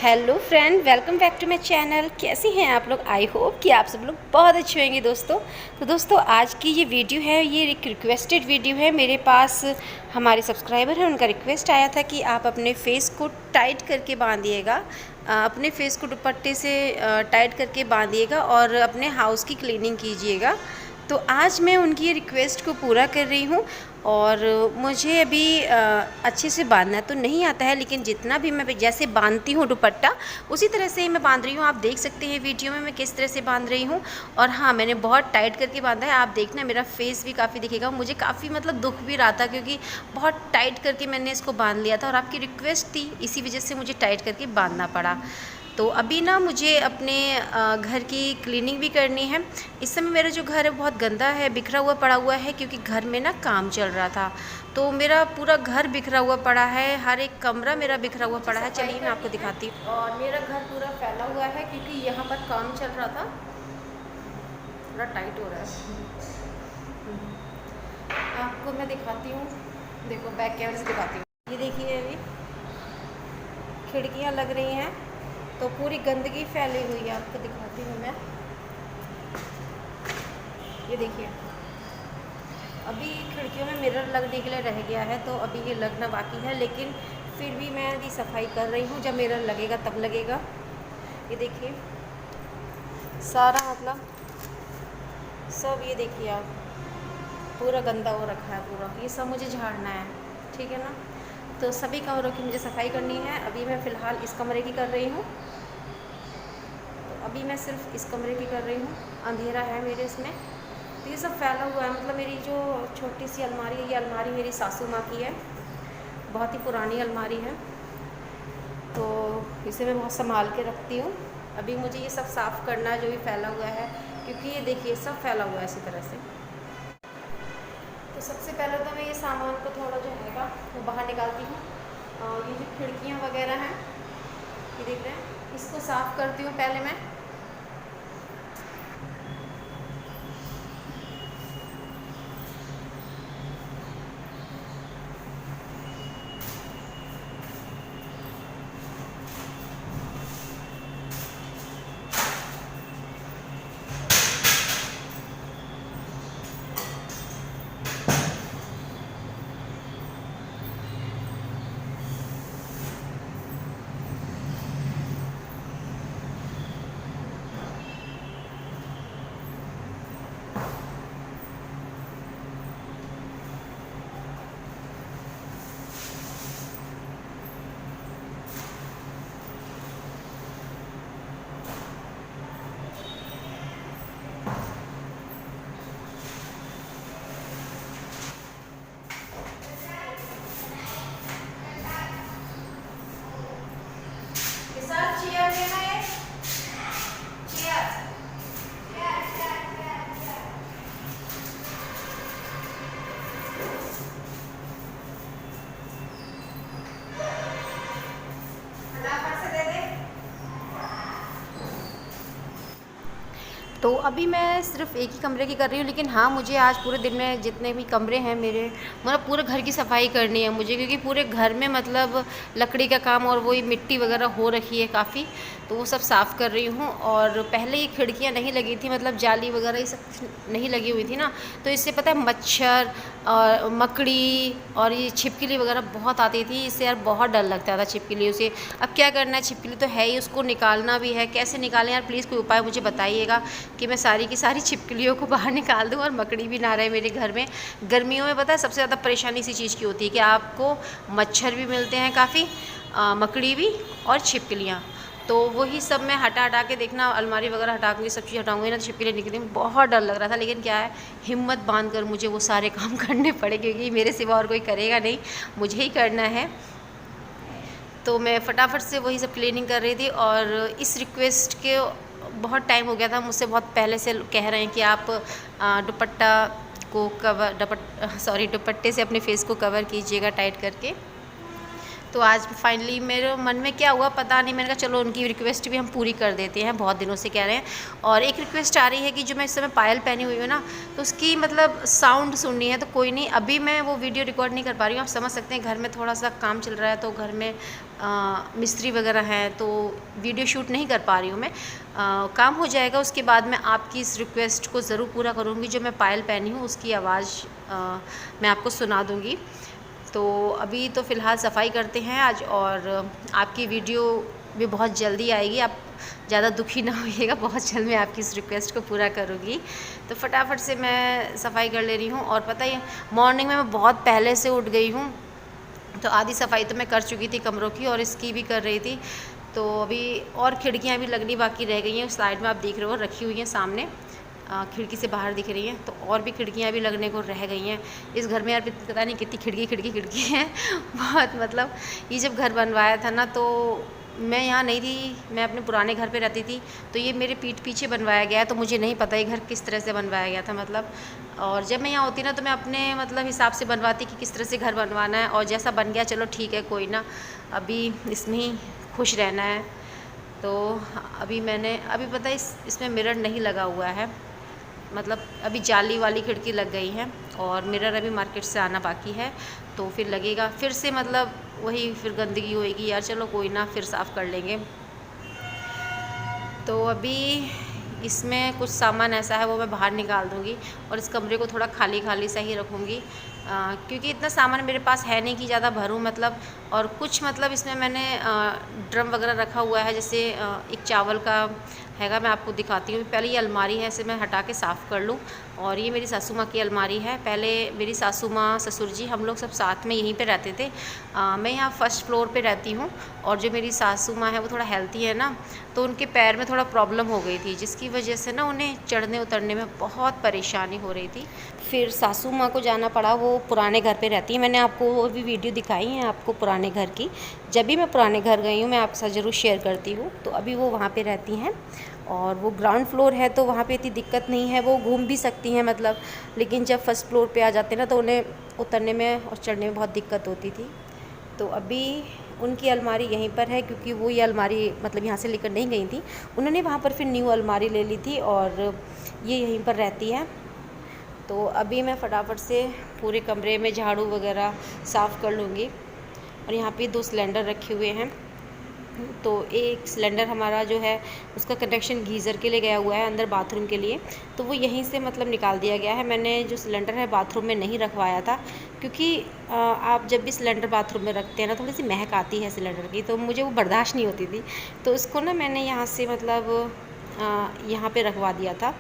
Hello friend, welcome back to my channel. कैसे हैं आप लोग? आई होप कि आप सब लोग बहुत अच्छे होंगे दोस्तों। तो दोस्तों, आज की ये वीडियो है, ये एक रिक्वेस्टेड वीडियो है। मेरे पास हमारे सब्सक्राइबर हैं, उनका रिक्वेस्ट आया था कि आप अपने फेस को टाइट करके बांधिएगा, अपने फेस को दुपट्टे से टाइट करके बांधिएगा और अपने हाउस की क्लीनिंग कीजिएगा। तो आज मैं उनकी रिक्वेस्ट को पूरा कर रही हूँ। और मुझे अभी अच्छे से बांधना तो नहीं आता है, लेकिन जितना भी मैं जैसे बांधती हूँ दुपट्टा, उसी तरह से ही मैं बांध रही हूँ। आप देख सकते हैं वीडियो में मैं किस तरह से बांध रही हूँ। और हाँ, मैंने बहुत टाइट करके बांधा है। आप देखना, मेरा फेस भी काफ़ी दिखेगा। मुझे काफ़ी दुख भी रहा था, क्योंकि बहुत टाइट करके मैंने इसको बांध लिया था और आपकी रिक्वेस्ट थी, इसी वजह से मुझे टाइट करके बांधना पड़ा। तो अभी ना मुझे अपने घर की क्लीनिंग भी करनी है। इस समय मेरा जो घर है बहुत गंदा है, बिखरा हुआ पड़ा हुआ है, क्योंकि घर में ना काम चल रहा था। तो मेरा पूरा घर बिखरा हुआ पड़ा है, हर एक कमरा मेरा बिखरा हुआ पड़ा है। चलिए मैं आपको दिखाती हूँ। और मेरा घर पूरा फैला हुआ है, क्योंकि यहाँ पर काम चल रहा था। पूरा टाइट हो रहा है। आपको मैं दिखाती हूँ, देखो बैक कैमरे से दिखाती हूँ। ये देखिए, अभी खिड़कियाँ लग रही हैं तो पूरी गंदगी फैली हुई है। आपको दिखाती हूँ मैं, ये देखिए। अभी खिड़कियों में मिरर लगने के लिए रह गया है, तो अभी ये लगना बाकी है, लेकिन फिर भी मैं अभी सफाई कर रही हूँ। जब मिरर लगेगा तब लगेगा। ये देखिए सारा सब, ये देखिए आप, पूरा गंदा हो रखा है पूरा। ये सब मुझे झाड़ना है, ठीक है ना। तो सभी कमरों की मुझे सफाई करनी है। अभी मैं फ़िलहाल इस कमरे की कर रही हूँ। अभी मैं सिर्फ इस कमरे की कर रही हूँ। अंधेरा है मेरे इसमें, तो ये सब फैला हुआ है। मेरी जो छोटी सी अलमारी है, ये अलमारी मेरी सासू माँ की है, बहुत ही पुरानी अलमारी है। तो इसे मैं बहुत संभाल के रखती हूँ। अभी मुझे ये सब साफ़ करना है, जो भी फैला हुआ है, क्योंकि ये देखिए सब फैला हुआ है इसी तरह से। तो सबसे पहले तो मैं ये सामान को थोड़ा जो हैगा वो बाहर निकालती हूँ। ये जो खिड़कियाँ वगैरह हैं, ये देख रहे हैं, इसको साफ़ करती हूँ पहले मैं। तो अभी मैं सिर्फ एक ही कमरे की कर रही हूँ, लेकिन हाँ, मुझे आज पूरे दिन में जितने भी कमरे हैं मेरे, पूरे घर की सफाई करनी है मुझे, क्योंकि पूरे घर में लकड़ी का काम और वही मिट्टी वगैरह हो रखी है काफ़ी। तो वो सब साफ़ कर रही हूँ। और पहले ये खिड़कियाँ नहीं लगी थी, जाली वगैरह ये सब कुछ नहीं लगी हुई थी ना, तो इससे पता है मच्छर और मकड़ी और ये छिपकली वगैरह बहुत आती थी। इससे यार बहुत डर लगता था छिपकलियों से। अब क्या करना है, छिपकली तो है ही, उसको निकालना भी है। कैसे निकालें यार, प्लीज़ कोई उपाय मुझे बताइएगा कि मैं सारी की सारी छिपकलियों को बाहर निकाल दूँ और मकड़ी भी ना रहे मेरे घर में। गर्मियों में पता है सबसे ज़्यादा परेशानी इसी चीज़ की होती है कि आपको मच्छर भी मिलते हैं काफ़ी, मकड़ी भी और छिपकलियाँ। तो वही सब मैं हटा के देखना, अलमारी वगैरह हटाऊँगी, सब चीज़ हटाऊँगी ना, तो छिपकली निकली। बहुत डर लग रहा था, लेकिन क्या है, हिम्मत बांध कर मुझे वो सारे काम करने पड़े, क्योंकि मेरे सिवा और कोई करेगा नहीं, मुझे ही करना है। तो मैं फटाफट से वही सब क्लीनिंग कर रही थी। और इस रिक्वेस्ट के बहुत टाइम हो गया था, मुझसे बहुत पहले से कह रहे हैं कि आप दुपट्टा को दुपट्टे से अपने फेस को कवर कीजिएगा टाइट करके। तो आज फाइनली मेरे मन में क्या हुआ पता नहीं, मैंने कहा चलो उनकी रिक्वेस्ट भी हम पूरी कर देते हैं, बहुत दिनों से कह रहे हैं। और एक रिक्वेस्ट आ रही है कि जो मैं इस समय पायल पहनी हुई हूँ ना, तो उसकी मतलब साउंड सुननी है। तो कोई नहीं, अभी मैं वो वीडियो रिकॉर्ड नहीं कर पा रही हूँ। आप समझ सकते हैं घर में थोड़ा सा काम चल रहा है, तो घर में मिस्त्री वगैरह हैं, तो वीडियो शूट नहीं कर पा रही हूँ मैं। काम हो जाएगा उसके बाद मैं आपकी इस रिक्वेस्ट को ज़रूर पूरा करूँगी। जो मैं पायल पहनी हूँ उसकी आवाज़ मैं आपको सुना दूँगी। तो अभी तो फ़िलहाल सफाई करते हैं आज, और आपकी वीडियो भी बहुत जल्दी आएगी। आप ज़्यादा दुखी ना होइएगा, बहुत जल्द मैं आपकी इस रिक्वेस्ट को पूरा करूँगी। तो फटाफट से मैं सफाई कर ले रही हूँ। और पता ही मॉर्निंग में मैं बहुत पहले से उठ गई हूँ, तो आधी सफाई तो मैं कर चुकी थी कमरों की, और इसकी भी कर रही थी। तो अभी और खिड़कियाँ भी लगनी बाकी रह गई हैं। उस साइड में आप देख रहे हो रखी हुई हैं सामने, खिड़की से बाहर दिख रही हैं। तो और भी खिड़कियाँ भी लगने को रह गई हैं इस घर में। यार पता नहीं कितनी खिड़की हैं बहुत, मतलब ये जब घर बनवाया था ना, तो मैं यहाँ नहीं थी, मैं अपने पुराने घर पे रहती थी। तो ये मेरे पीठ पीछे बनवाया गया है, तो मुझे नहीं पता ये घर किस तरह से बनवाया गया था मतलब। और जब मैं यहाँ होती ना, तो मैं अपने मतलब हिसाब से बनवाती कि किस तरह से घर बनवाना है, और जैसा बन गया चलो ठीक है, कोई ना, अभी इसमें ही खुश रहना है। तो अभी पता है इसमें मिरर नहीं लगा हुआ है, मतलब अभी जाली वाली खिड़की लग गई है, और मिरर अभी मार्केट से आना बाकी है। तो फिर लगेगा फिर से, मतलब वही फिर गंदगी होएगी यार, चलो कोई ना, फिर साफ़ कर लेंगे। तो अभी इसमें कुछ सामान ऐसा है वो मैं बाहर निकाल दूँगी, और इस कमरे को थोड़ा खाली खाली सा ही रखूँगी, क्योंकि इतना सामान मेरे पास है नहीं कि ज़्यादा भरूँ मतलब। और कुछ मतलब इसमें मैंने ड्रम वगैरह रखा हुआ है, जैसे एक चावल का हैगा, मैं आपको दिखाती हूँ। पहले ये अलमारी है, इसे मैं हटा के साफ़ कर लूँ। और ये मेरी सासू माँ की अलमारी है। पहले मेरी सासू माँ, ससुर जी, हम लोग सब साथ में यहीं पे रहते थे। मैं यहाँ फर्स्ट फ्लोर पे रहती हूँ, और जो मेरी सासू माँ है वो थोड़ा हेल्थी है ना, तो उनके पैर में थोड़ा प्रॉब्लम हो गई थी, जिसकी वजह से ना उन्हें चढ़ने उतरने में बहुत परेशानी हो रही थी। फिर सासू माँ को जाना पड़ा, वो पुराने घर पे रहती है। मैंने आपको वो भी वीडियो दिखाई है आपको पुराने घर की। जब भी मैं पुराने घर गई हूँ मैं आपके साथ ज़रूर शेयर करती हूँ। तो अभी वो वहाँ पे रहती हैं, और वो ग्राउंड फ्लोर है, तो वहाँ पे इतनी दिक्कत नहीं है, वो घूम भी सकती हैं मतलब। लेकिन जब फर्स्ट फ्लोर पे आ जाते हैं ना, तो उन्हें उतरने में और चढ़ने में बहुत दिक्कत होती थी। तो अभी उनकी अलमारी यहीं पर है, क्योंकि वो ये अलमारी मतलब यहाँ से लेकर नहीं गई थी, उन्होंने वहाँ पर फिर न्यू अलमारी ले ली थी, और ये यहीं पर रहती है। तो अभी मैं फटाफट से पूरे कमरे में झाड़ू वगैरह साफ़ कर लूँगी। और यहाँ पे 2 सिलेंडर रखे हुए हैं। तो एक सिलेंडर हमारा जो है उसका कनेक्शन गीज़र के लिए गया हुआ है अंदर बाथरूम के लिए, तो वो यहीं से मतलब निकाल दिया गया है। मैंने जो सिलेंडर है बाथरूम में नहीं रखवाया था, क्योंकि आप जब भी सिलेंडर बाथरूम में रखते हैं ना, थोड़ी सी महक आती है सिलेंडर की, तो मुझे वो बर्दाश्त नहीं होती थी। तो उसको ना मैंने यहाँ से मतलब यहाँ पे रखवा दिया था।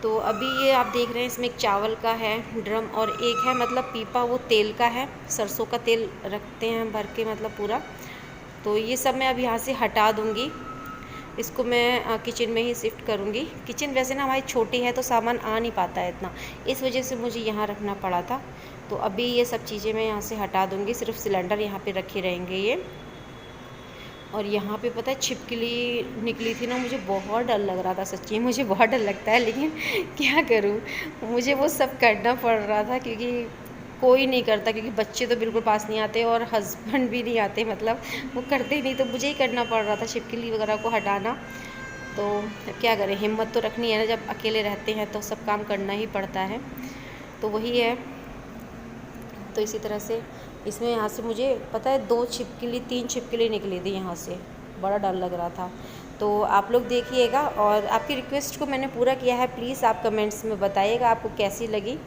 तो अभी ये आप देख रहे हैं, इसमें एक चावल का है ड्रम, और एक है मतलब पीपा, वो तेल का है, सरसों का तेल रखते हैं भर के मतलब पूरा। तो ये सब मैं अब यहाँ से हटा दूँगी, इसको मैं किचन में ही शिफ्ट करूँगी। किचन वैसे ना हमारी छोटी है, तो सामान आ नहीं पाता है इतना, इस वजह से मुझे यहाँ रखना पड़ा था। तो अभी ये सब चीज़ें मैं यहाँ से हटा दूँगी, सिर्फ सिलेंडर यहाँ पे रखे रहेंगे ये। और यहाँ पे पता है छिपकली निकली थी ना, मुझे बहुत डर लग रहा था, सच्ची मुझे बहुत डर लगता है, लेकिन क्या करूँ, मुझे वो सब करना पड़ रहा था, क्योंकि कोई नहीं करता, क्योंकि बच्चे तो बिल्कुल पास नहीं आते, और हस्बैंड भी नहीं आते, मतलब वो करते ही नहीं, तो मुझे ही करना पड़ रहा था छिपकली वगैरह को हटाना। तो अब क्या करें, हिम्मत तो रखनी है ना, जब अकेले रहते हैं तो सब काम करना ही पड़ता है। तो वही है। तो इसी तरह से इसमें यहाँ से मुझे पता है 3 छिपकली निकली थी यहाँ से, बड़ा डर लग रहा था। तो आप लोग देखिएगा, और आपकी रिक्वेस्ट को मैंने पूरा किया है। प्लीज़ आप कमेंट्स में बताइएगा आपको कैसी लगी।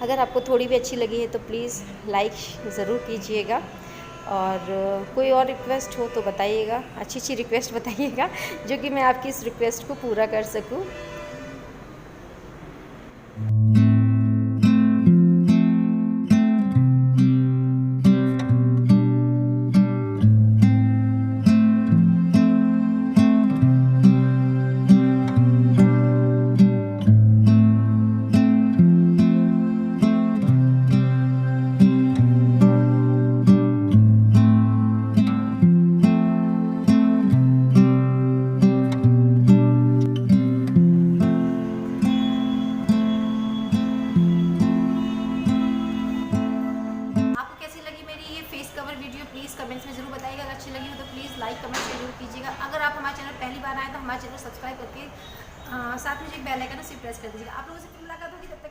अगर आपको थोड़ी भी अच्छी लगी है तो प्लीज़ लाइक ज़रूर कीजिएगा, और कोई और रिक्वेस्ट हो तो बताइएगा, अच्छी रिक्वेस्ट बताइएगा, जो कि मैं आपकी इस रिक्वेस्ट को पूरा कर सकूँ। हमारे चैनल सब्सक्राइब करके साथ में जो एक बेल आइकन है उसे प्रेस कर दीजिएगा। आप लोगों से फिर मुलाकात होगी, तब तक